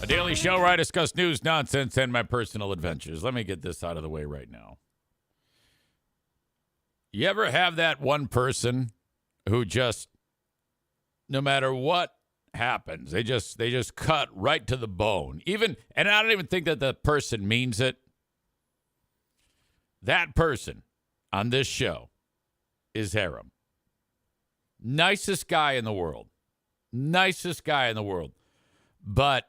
Daily Show where I discuss news, nonsense, and my personal adventures. Let me get this out of the way right now. You ever have that one person who just, no matter what happens, they just cut right to the bone. And I don't even think that the person means it. That person on this show is Aram. Nicest guy in the world. Nicest guy in the world. But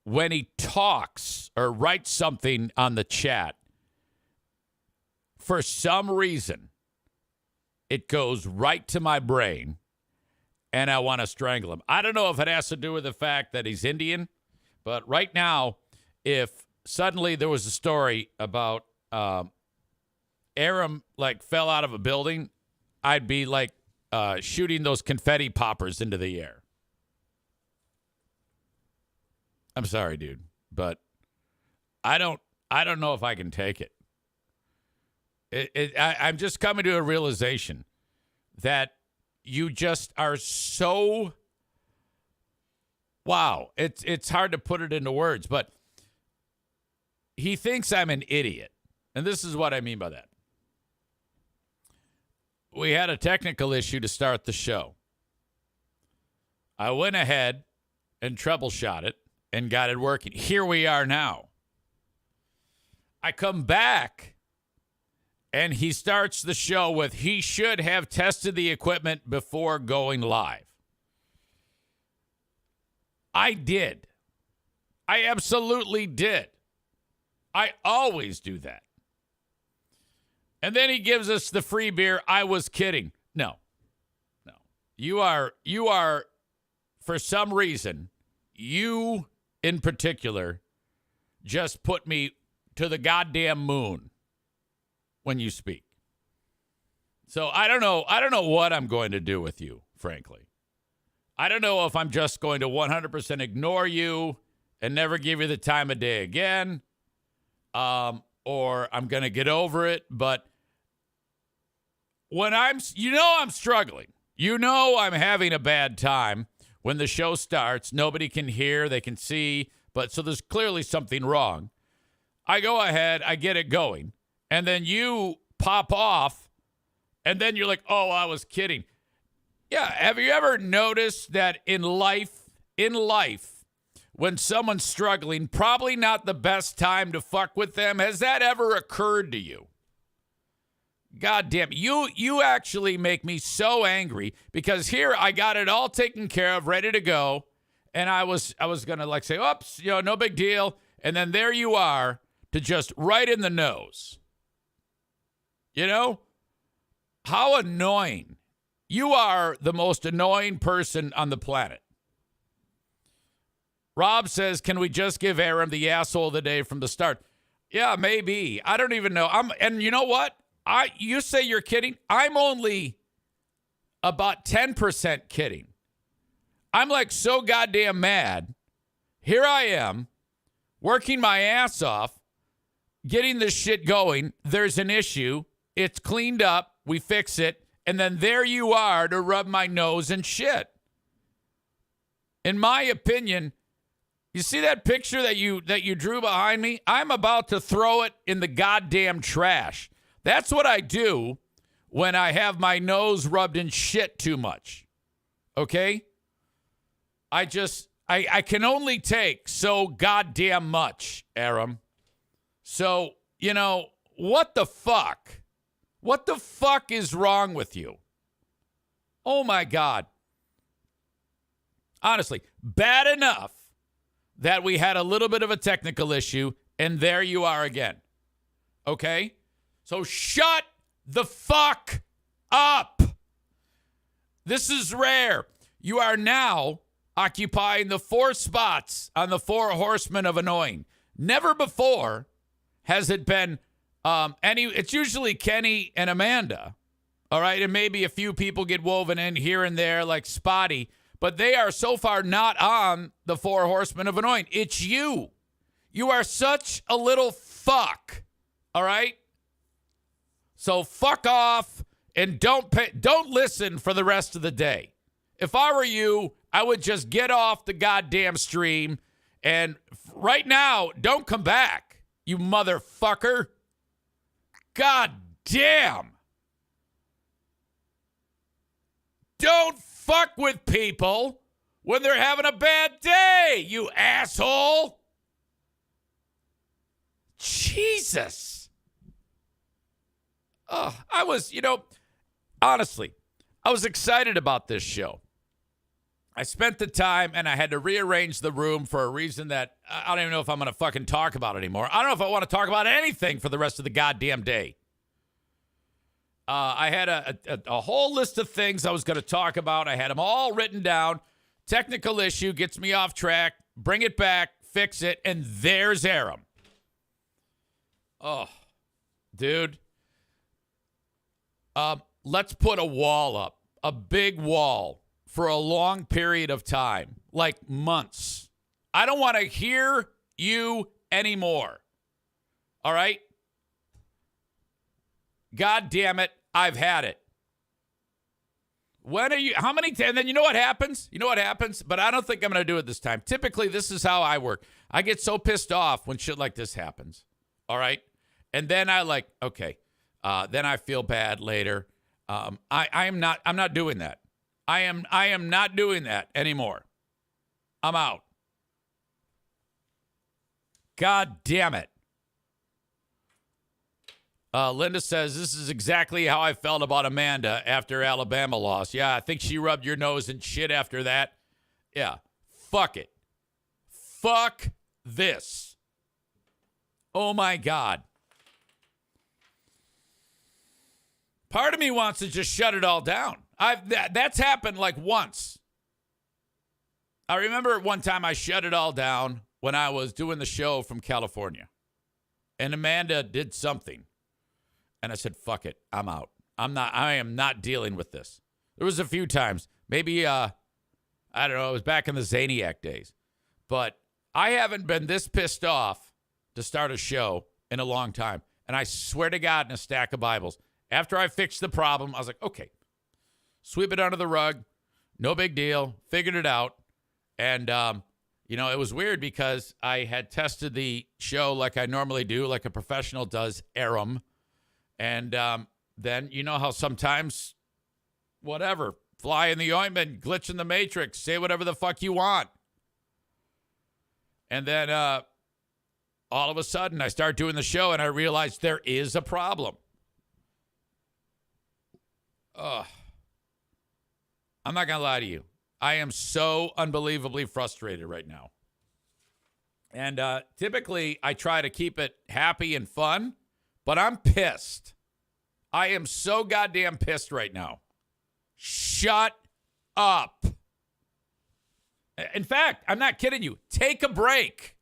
when he talks or writes something on the chat, for some reason, it goes right to my brain, and I want to strangle him. I don't know if it has to do with the fact that he's Indian, but right now, if suddenly there was a story about Aram fell out of a building, I'd be shooting those confetti poppers into the air. I'm sorry, dude, but I don't know if I can take it. I'm just coming to a realization that you just are so, wow. It's hard to put it into words, but he thinks I'm an idiot. And this is what I mean by that. We had a technical issue to start the show. I went ahead and troubleshot it and got it working. Here we are now. I come back, and he starts the show with, he should have tested the equipment before going live. I did. I absolutely did. I always do that. And then he gives us the free beer. I was kidding. No. You are, for some reason, you in particular just put me to the goddamn moon when you speak. So I don't know what I'm going to do with you, frankly. I don't know if I'm just going to 100% ignore you and never give you the time of day again, or I'm going to get over it. But when I'm struggling. I'm having a bad time. When the show starts, nobody can hear, they can see, so there's clearly something wrong. I go ahead, I get it going, and then you pop off, and then you're like, oh, I was kidding. Yeah, have you ever noticed that in life, when someone's struggling, probably not the best time to fuck with them? Has that ever occurred to you? God damn, you actually make me so angry, because here I got it all taken care of, ready to go, and I was going to say, oops, no big deal, and then there you are to just right in the nose. How annoying. You are the most annoying person on the planet. Rob says, can we just give Aram the asshole of the day from the start? Yeah, maybe. I don't even know. And you know what? You say you're kidding. I'm only about 10% kidding. I'm so goddamn mad. Here I am, working my ass off, getting this shit going. There's an issue. It's cleaned up. We fix it. And then there you are to rub my nose and shit. In my opinion, you see that picture that you drew behind me? I'm about to throw it in the goddamn trash. That's what I do when I have my nose rubbed in shit too much. Okay? I can only take so goddamn much, Aram. So, what the fuck? What the fuck is wrong with you? Oh my God. Honestly, bad enough that we had a little bit of a technical issue, and there you are again. Okay? So shut the fuck up. This is rare. You are now occupying the 4 spots on the 4 horsemen of annoying. Never before has it been it's usually Kenny and Amanda. All right, and maybe a few people get woven in here and there like Spotty, but they are so far not on the 4 horsemen of annoying. It's you. You are such a little fuck. All right? So fuck off and don't listen for the rest of the day. If I were you, I would just get off the goddamn stream And right now, don't come back, you motherfucker. God damn. Don't fuck with people when they're having a bad day, you asshole. Jesus. I was, honestly, I was excited about this show. I spent the time and I had to rearrange the room for a reason that I don't even know if I'm going to fucking talk about anymore. I don't know if I want to talk about anything for the rest of the goddamn day. I had a whole list of things I was going to talk about. I had them all written down. Technical issue gets me off track. Bring it back, fix it, and there's Aram. Oh, dude. Let's put a wall up, a big wall for a long period of time, like months. I don't want to hear you anymore. All right? God damn it. I've had it. How many, and then you know what happens? But I don't think I'm going to do it this time. Typically, this is how I work. I get so pissed off when shit like this happens. All right? And then then I feel bad later. I'm not doing that. I am not doing that anymore. I'm out. God damn it. Linda says, this is exactly how I felt about Amanda after Alabama loss. Yeah, I think she rubbed your nose in shit after that. Yeah, fuck it. Fuck this. Oh, my God. Part of me wants to just shut it all down. That's happened like once. I remember one time I shut it all down when I was doing the show from California. And Amanda did something. And I said, fuck it. I'm out. I am not dealing with this. There was a few times. Maybe, I don't know, it was back in the Zaniac days. But I haven't been this pissed off to start a show in a long time. And I swear to God, in a stack of Bibles, after I fixed the problem, I was like, okay, sweep it under the rug. No big deal. Figured it out. And, it was weird because I had tested the show like I normally do, like a professional does, Aram. And then you know how sometimes, whatever, fly in the ointment, glitch in the matrix, say whatever the fuck you want. And then all of a sudden I start doing the show and I realize there is a problem. I'm not going to lie to you. I am so unbelievably frustrated right now. And typically I try to keep it happy and fun. But I'm pissed. I am so goddamn pissed right now. Shut up. In fact, I'm not kidding you. Take a break.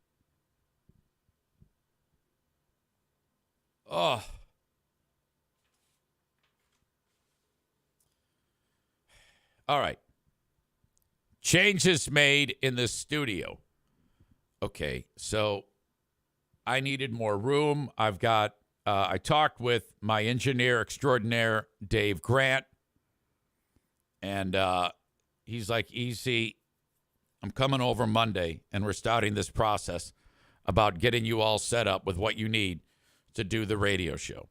Oh. All right. Changes made in the studio. Okay, so I needed more room. I talked with my engineer extraordinaire, Dave Grant, and he's like, easy, I'm coming over Monday, and we're starting this process about getting you all set up with what you need to do the radio show.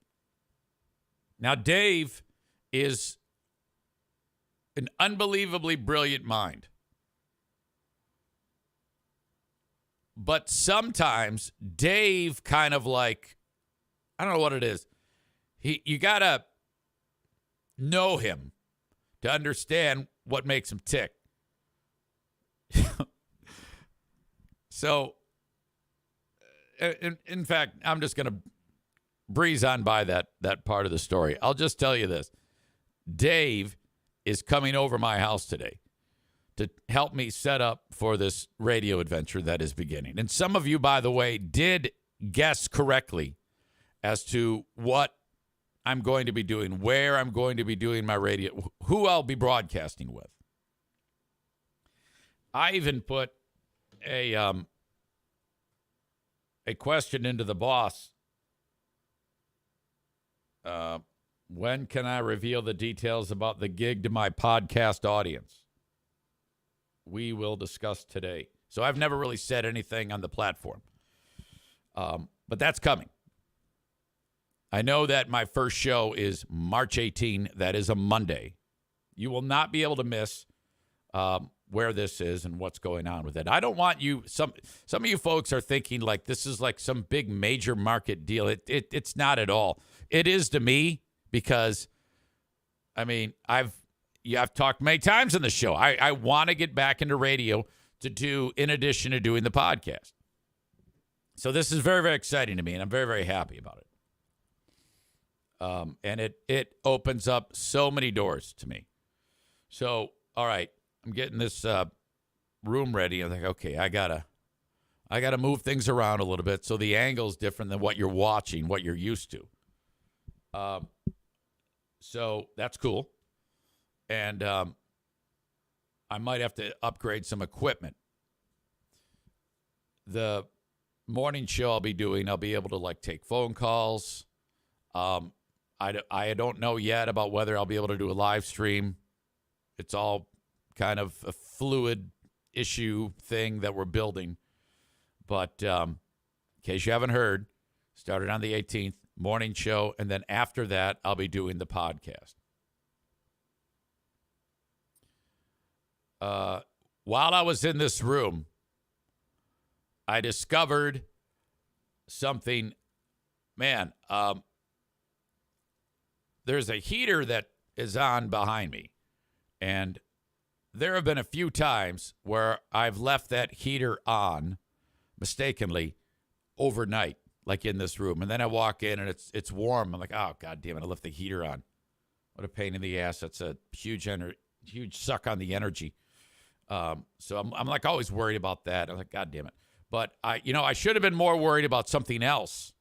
Now, Dave is an unbelievably brilliant mind. But sometimes Dave kind of like, I don't know what it is. You got to know him to understand what makes him tick. So, in fact, I'm just going to breeze on by that part of the story. I'll just tell you this. Dave is coming over my house today to help me set up for this radio adventure that is beginning. And some of you, by the way, did guess correctly as to what I'm going to be doing, where I'm going to be doing my radio, who I'll be broadcasting with. I even put a question into the boss. When can I reveal the details about the gig to my podcast audience? We will discuss today. So I've never really said anything on the platform. But that's coming. I know that my first show is March 18. That is a Monday. You will not be able to miss where this is and what's going on with it. I don't want you, some of you folks are thinking like this is like some big major market deal. It's not at all. It is to me because, I mean, I've talked many times on the show. I want to get back into radio to do, in addition to doing the podcast. So this is very, very exciting to me, and I'm very, very happy about it. And it opens up so many doors to me. So, all right, I'm getting this room ready. I'm like, okay, I gotta move things around a little bit so the angle's different than what you're watching, what you're used to. So that's cool. And I might have to upgrade some equipment. The morning show I'll be able to like take phone calls. I don't know yet about whether I'll be able to do a live stream. It's all kind of a fluid issue thing that we're building. But in case you haven't heard, started on the 18th, morning show, and then after that, I'll be doing the podcast. While I was in this room, I discovered something. Man, there's a heater that is on behind me. And there have been a few times where I've left that heater on mistakenly overnight, like in this room. And then I walk in and it's warm. I'm like, oh, God damn it, I left the heater on. What a pain in the ass. That's a huge suck on the energy. So I'm like always worried about that. I'm like, God damn it. But I should have been more worried about something else.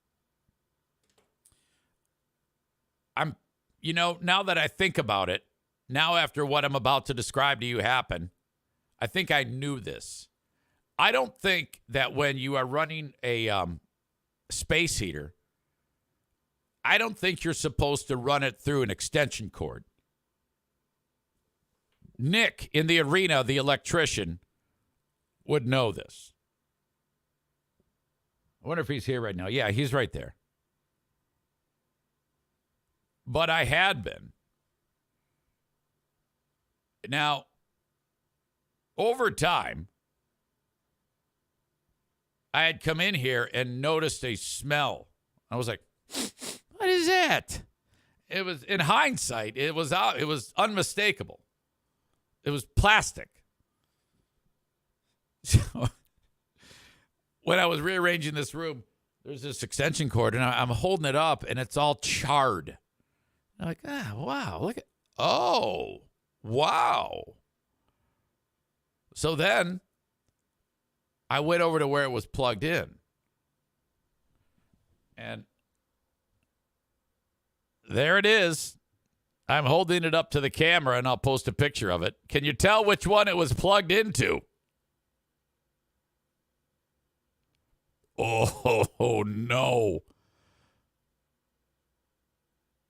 Now that I think about it, now after what I'm about to describe to you happened, I think I knew this. I don't think that when you are running a space heater, I don't think you're supposed to run it through an extension cord. Nick in the arena, the electrician, would know this. I wonder if he's here right now. Yeah, he's right there. But I had been. Now, over time, I had come in here and noticed a smell. I was like, what is that? It was, in hindsight, it was unmistakable. It was plastic. So when I was rearranging this room, there's this extension cord, and I'm holding it up, and it's all charred. I'm like, wow, look at, oh, wow. So then I went over to where it was plugged in. And there it is. I'm holding it up to the camera, and I'll post a picture of it. Can you tell which one it was plugged into? Oh, no.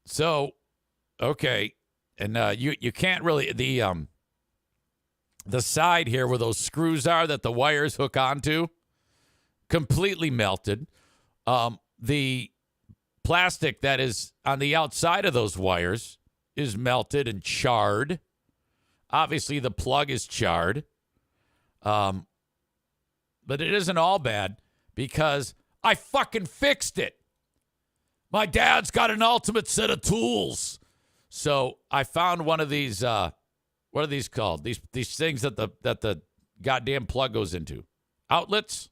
So, okay. And you can't really, the side here where those screws are that the wires hook onto, completely melted. The plastic that is on the outside of those wires is melted and charred. Obviously, the plug is charred. But it isn't all bad because I fucking fixed it. My dad's got an ultimate set of tools. So I found one of these, what are these called? These things that the goddamn plug goes into. Outlets.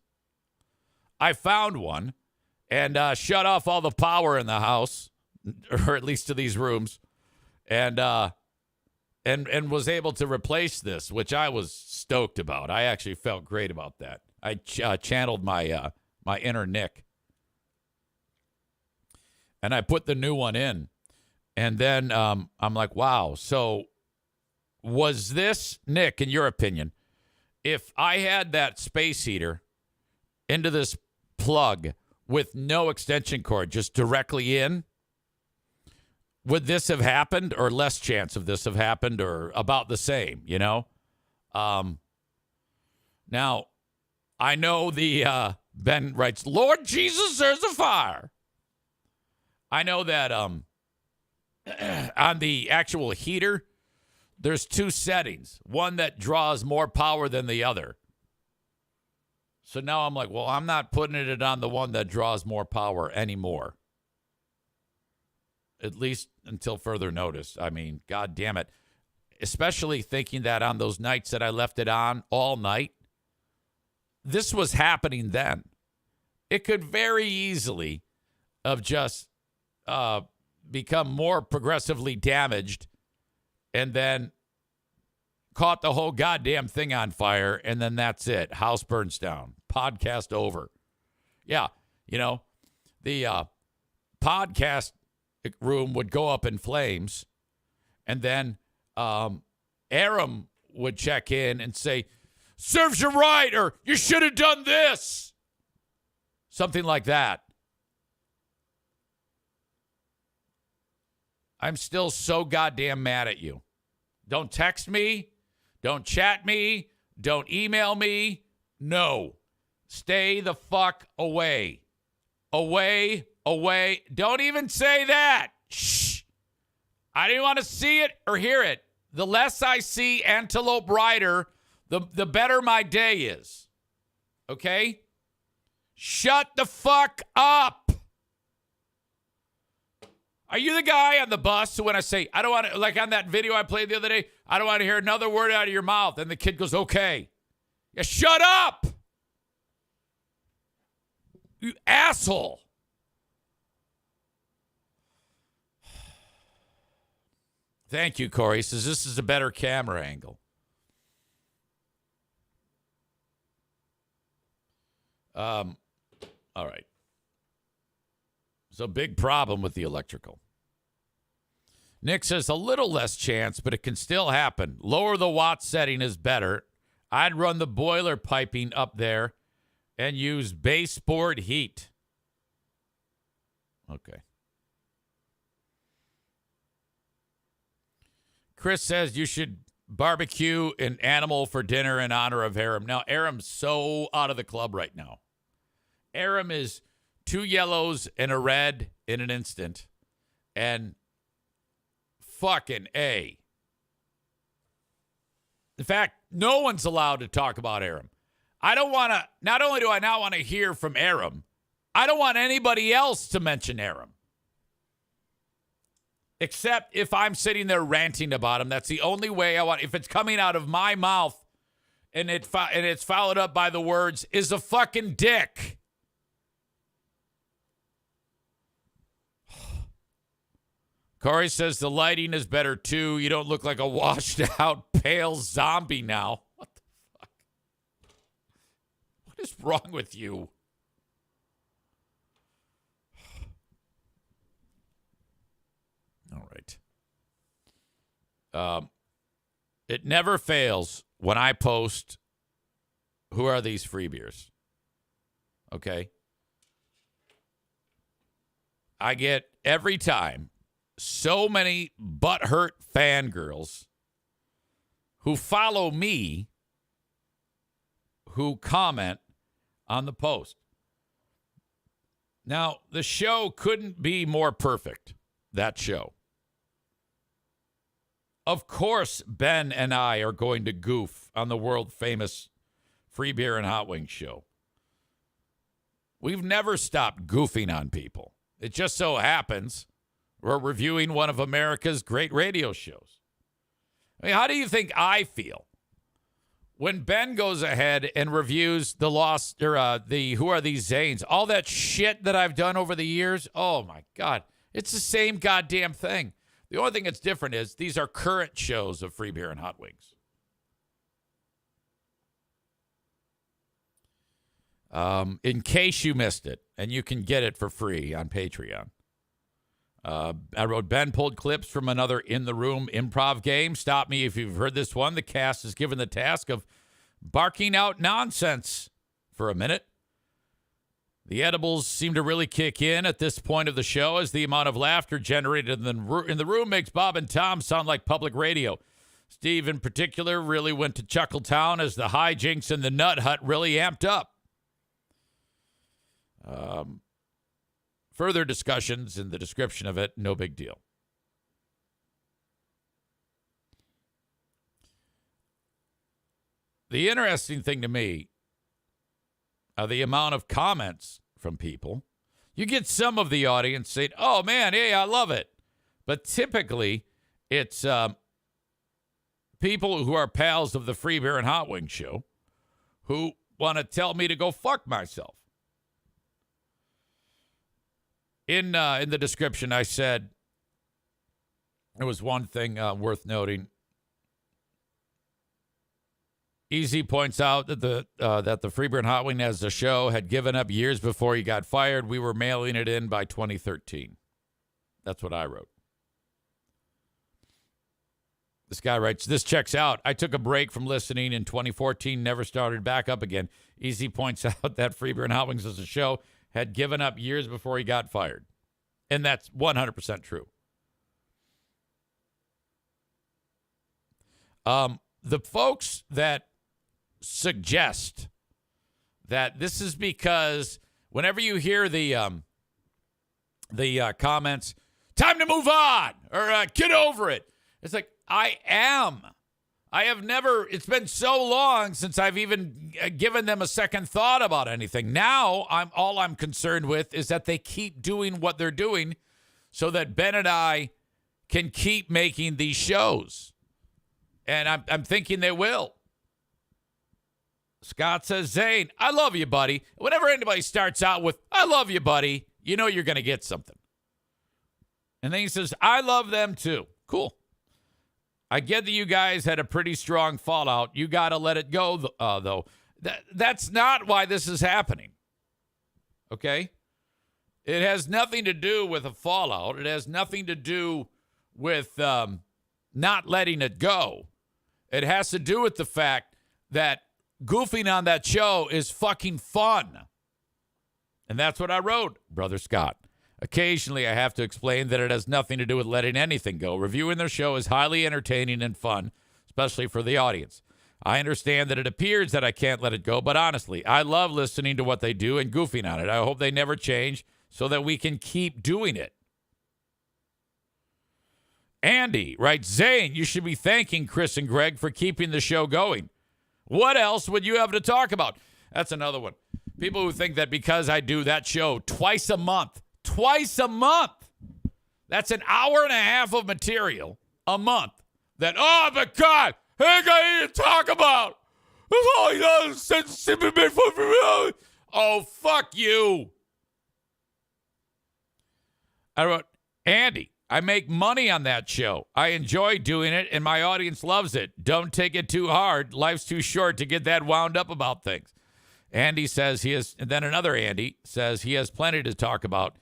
I found one and shut off all the power in the house, or at least to these rooms, and was able to replace this, which I was stoked about. I actually felt great about that. I channeled my my inner Nick, and I put the new one in, and then I'm like, wow. So was this, Nick, in your opinion, if I had that space heater into this plug with no extension cord, just directly in, would this have happened, or less chance of this have happened, or about the same, Now, I know the Ben writes, Lord Jesus, there's a fire. I know that on the actual heater, there's two settings. One that draws more power than the other. So now I'm like, well, I'm not putting it on the one that draws more power anymore. At least until further notice. I mean, God damn it. Especially thinking that on those nights that I left it on all night, this was happening then. It could very easily have just become more progressively damaged and then caught the whole goddamn thing on fire, and then that's it. House burns down. Podcast over. Yeah, you know, the podcast room would go up in flames, and then Aram would check in and say, serves you right, or you should have done this. Something like that. I'm still so goddamn mad at you. Don't text me. Don't chat me. Don't email me. No. Stay the fuck away. Away, away. Don't even say that. Shh. I didn't want to see it or hear it. The less I see Antelope Rider, the better my day is. Okay? Shut the fuck up. Are you the guy on the bus who when I say, I don't want to, like on that video I played the other day, I don't want to hear another word out of your mouth. And the kid goes, okay. Yeah, shut up. You asshole. Thank you, Corey. He says this is a better camera angle. All right. There's a big problem with the electrical. Nick says a little less chance, but it can still happen. Lower the watt setting is better. I'd run the boiler piping up there and use baseboard heat. Okay. Chris says you should barbecue an animal for dinner in honor of Aram. Now, Aram's so out of the club right now. Aram is 2 yellows and a red in an instant. And fucking A. In fact, no one's allowed to talk about Aram. I don't want to, not only do I not want to hear from Aram, I don't want anybody else to mention Aram. Except if I'm sitting there ranting about him. That's the only way I want. If it's coming out of my mouth and it's followed up by the words, is a fucking dick. Corey says the lighting is better too. You don't look like a washed out pale zombie now. What the fuck? What is wrong with you? All right. It never fails when I post, who are these free beers? Okay. I get every time so many butthurt fangirls who follow me who comment on the post. Now, the show couldn't be more perfect, that show. Of course, Ben and I are going to goof on the world-famous Free Beer and Hot Wings show. We've never stopped goofing on people. It just so happens we're reviewing one of America's great radio shows. I mean, how do you think I feel when Ben goes ahead and reviews the Lost or the Who Are These Zanes? All that shit that I've done over the years. Oh my God, it's the same goddamn thing. The only thing that's different is these are current shows of Free Beer and Hot Wings. In case you missed it, and you can get it for free on Patreon. I wrote, Ben pulled clips from another In the Room improv game. Stop me if you've heard this one. The cast is given the task of barking out nonsense for a minute. The edibles seem to really kick in at this point of the show as the amount of laughter generated in the room makes Bob and Tom sound like public radio. Steve, in particular, really went to Chuckletown as the hijinks in the Nut Hut really amped up. Further discussions in the description of it, no big deal. The interesting thing to me are the amount of comments from people. You get some of the audience saying, oh, man, hey, I love it. But typically, it's people who are pals of the Free Beer and Hot Wings show who want to tell me to go fuck myself. In the description, I said, there was one thing worth noting. Easy points out that the Free Beer and Hot Wing as a show had given up years before he got fired. We were mailing it in by 2013. That's what I wrote. This guy writes, this checks out. I took a break from listening in 2014, never started back up again. Easy points out that Free Beer and Hot Wings as a show had given up years before he got fired. And that's 100% true. The folks that suggest that this is because whenever you hear the comments, time to move on, or get over it. It's like, I have never, it's been so long since I've even given them a second thought about anything. Now, all I'm concerned with is that they keep doing what they're doing so that Ben and I can keep making these shows. And I'm thinking they will. Scott says, Zane, I love you, buddy. Whenever anybody starts out with, I love you, buddy, you know you're going to get something. And then he says, I love them too. Cool. I get that you guys had a pretty strong fallout. You got to let it go, though. That's not why this is happening. Okay? It has nothing to do with a fallout. It has nothing to do with not letting it go. It has to do with the fact that goofing on that show is fucking fun. And that's what I wrote, Brother Scott. Occasionally, I have to explain that it has nothing to do with letting anything go. Reviewing their show is highly entertaining and fun, especially for the audience. I understand that it appears that I can't let it go, but honestly, I love listening to what they do and goofing on it. I hope they never change so that we can keep doing it. Andy writes, Zane, you should be thanking Chris and Greg for keeping the show going. What else would you have to talk about? That's another one. People who think that because I do that show twice a month, that's an hour and a half of material a month, that, oh, my God, I got to talk about. That's all he does. Oh, fuck you. I wrote, Andy, I make money on that show. I enjoy doing it, and my audience loves it. Don't take it too hard. Life's too short to get that wound up about things. Andy says he has, and then another Andy says he has plenty to talk about,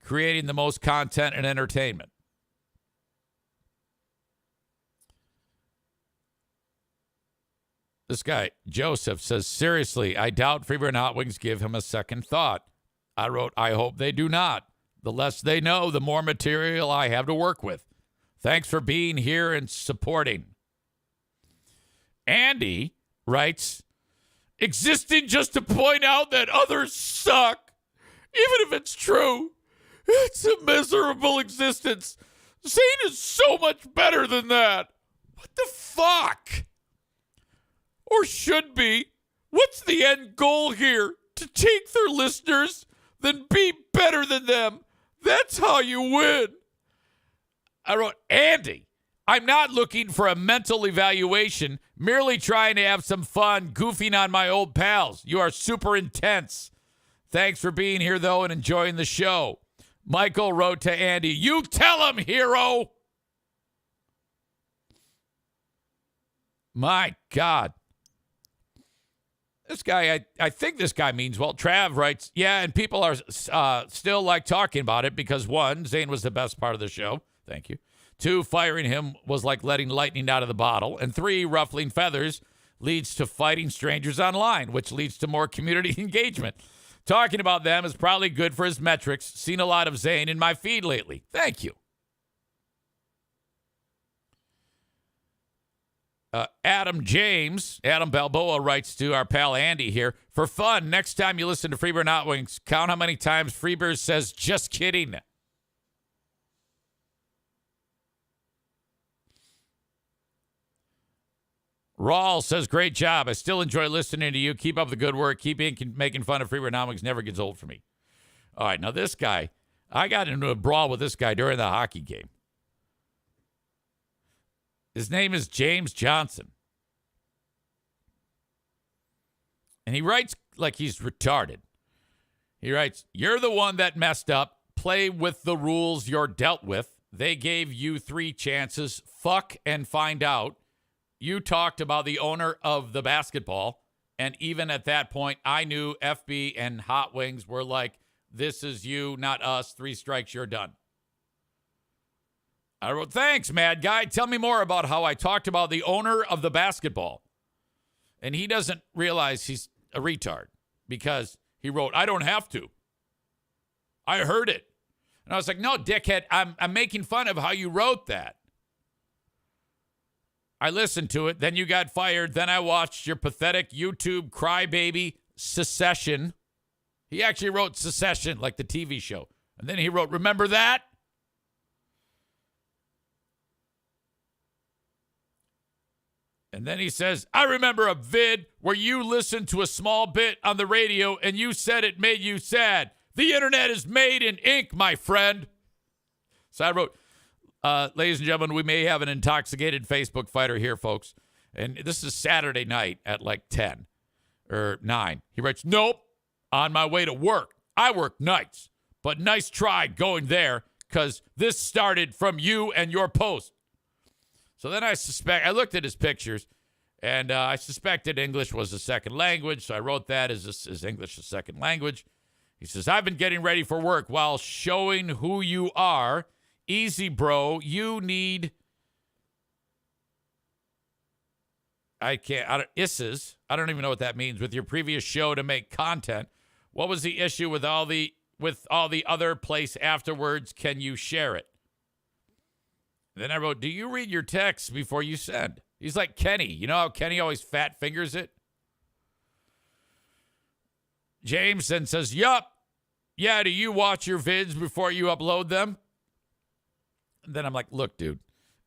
creating the most content and entertainment. This guy, Joseph, says, seriously, I doubt Free Beer and Hot Wings give him a second thought. I wrote, I hope they do not. The less they know, the more material I have to work with. Thanks for being here and supporting. Andy writes, existing just to point out that others suck. Even if it's true, it's a miserable existence. Zane is so much better than that. What the fuck? Or should be. What's the end goal here? To take their listeners, then be better than them. That's how you win. I wrote, Andy, I'm not looking for a mental evaluation, merely trying to have some fun goofing on my old pals. You are super intense. Thanks for being here, though, and enjoying the show. Michael wrote to Andy, you tell him, hero. My God. This guy, I think this guy means well. Trav writes, yeah, and people are still like talking about it because, one, Zane was the best part of the show. Thank you. 2, firing him was like letting lightning out of the bottle. And 3, ruffling feathers leads to fighting strangers online, which leads to more community engagement. Talking about them is probably good for his metrics. Seen a lot of Zane in my feed lately. Thank you. Adam Balboa writes to our pal Andy here. For fun, next time you listen to Freebird Hot Wings, count how many times Freebird says, just kidding. Rawl says, great job. I still enjoy listening to you. Keep up the good work. Keep making fun of Freebird Hot Wings. Never gets old for me. All right, now this guy, I got into a brawl with this guy during the hockey game. His name is James Johnson. And he writes like he's retarded. He writes, you're the one that messed up. Play with the rules you're dealt with. They gave you 3 chances. Fuck and find out. You talked about the owner of the basketball. And even at that point, I knew FB and Hot Wings were like, this is you, not us. 3 strikes, you're done. I wrote, thanks, mad guy. Tell me more about how I talked about the owner of the basketball. And he doesn't realize he's a retard because he wrote, I don't have to. I heard it. And I was like, no, dickhead, I'm making fun of how you wrote that. I listened to it. Then you got fired. Then I watched your pathetic YouTube crybaby Secession. He actually wrote Secession, like the TV show. And then he wrote, remember that? And then he says, I remember a vid where you listened to a small bit on the radio and you said it made you sad. The internet is made in ink, my friend. So I wrote, ladies and gentlemen, we may have an intoxicated Facebook fighter here, folks. And this is Saturday night at like 10 or 9. He writes, nope, on my way to work. I work nights, but nice try going there because this started from you and your post. So then I looked at his pictures, and I suspected English was a second language, so I wrote that as English a second language. He says, I've been getting ready for work while showing who you are. Easy, bro. You need... I don't even know what that means. With your previous show to make content. What was the issue with all the other place afterwards? Can you share it? Then I wrote, do you read your texts before you send? He's like Kenny. You know how Kenny always fat fingers it? James then says, yup. Yeah, do you watch your vids before you upload them? And then I'm like, look, dude,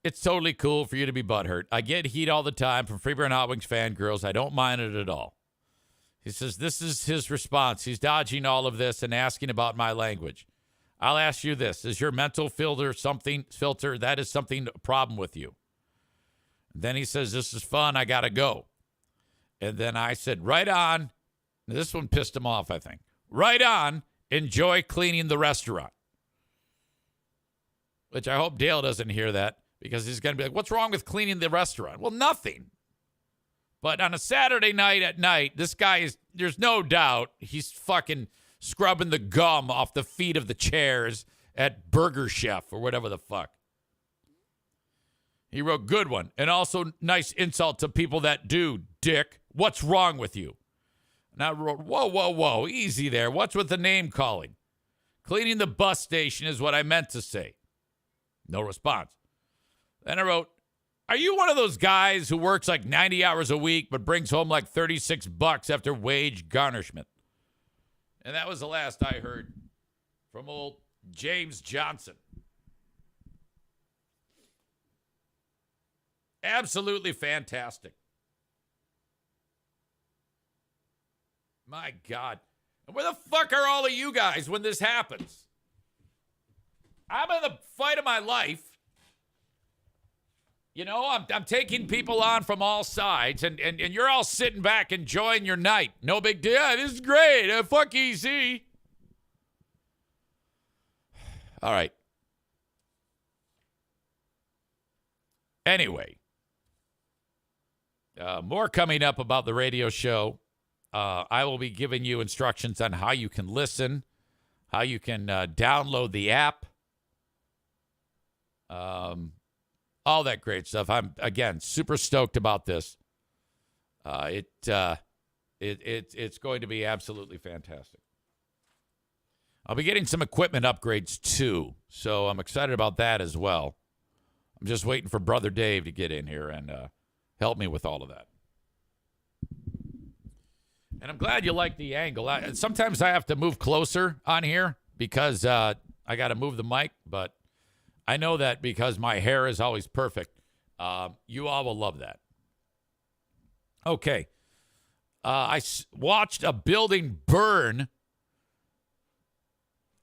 it's totally cool for you to be butthurt. I get heat all the time from Freebird Hot Wings fangirls. I don't mind it at all. He says, this is his response. He's dodging all of this and asking about my language. I'll ask you this. Is your mental filter that is something a problem with you? And then he says, this is fun. I got to go. And then I said, right on. This one pissed him off, I think. Right on. Enjoy cleaning the restaurant. Which I hope Dale doesn't hear that because he's going to be like, what's wrong with cleaning the restaurant? Well, nothing. But on a Saturday night at night, this guy there's no doubt he's fucking scrubbing the gum off the feet of the chairs at Burger Chef or whatever the fuck. He wrote, good one. And also nice insult to people that do, dick. What's wrong with you? And I wrote, whoa. Easy there. What's with the name calling? Cleaning the bus station is what I meant to say. No response. Then I wrote, are you one of those guys who works like 90 hours a week but brings home like $36 after wage garnishment? And that was the last I heard from old James Johnson. Absolutely fantastic. My God. And where the fuck are all of you guys when this happens? I'm in the fight of my life. You know, I'm taking people on from all sides, and you're all sitting back enjoying your night. No big deal. Yeah, this is great. Fuck EC. All right. Anyway, more coming up about the radio show. I will be giving you instructions on how you can listen, how you can download the app. All that great stuff. I'm, again, super stoked about this. It's going to be absolutely fantastic. I'll be getting some equipment upgrades, too, so I'm excited about that as well. I'm just waiting for Brother Dave to get in here and help me with all of that. And I'm glad you like the angle. Sometimes I have to move closer on here because I got to move the mic, but I know that because my hair is always perfect. You all will love that. Okay. I watched a building burn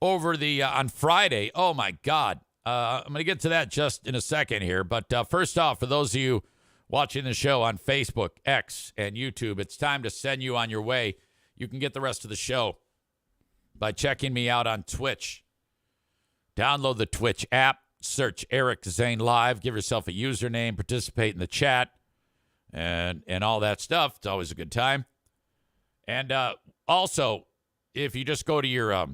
over on Friday. Oh, my God. I'm going to get to that just in a second here. But first off, for those of you watching the show on Facebook, X, and YouTube, it's time to send you on your way. You can get the rest of the show by checking me out on Twitch. Download the Twitch app, search Eric Zane Live, give yourself a username, participate in the chat, and all that stuff. It's always a good time. And also, if you just go to your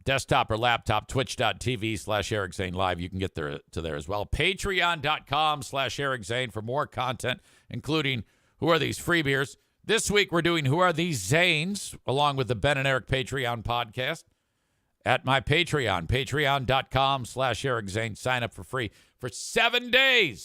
desktop or laptop, twitch.tv/Eric Zane Live, you can get there to there as well. Patreon.com/Eric Zane for more content, including Who Are These Free Beers? This week, we're doing Who Are These Zanes, along with the Ben and Eric Patreon podcast at my Patreon, patreon.com/Eric Zane. Sign up for free for 7 days.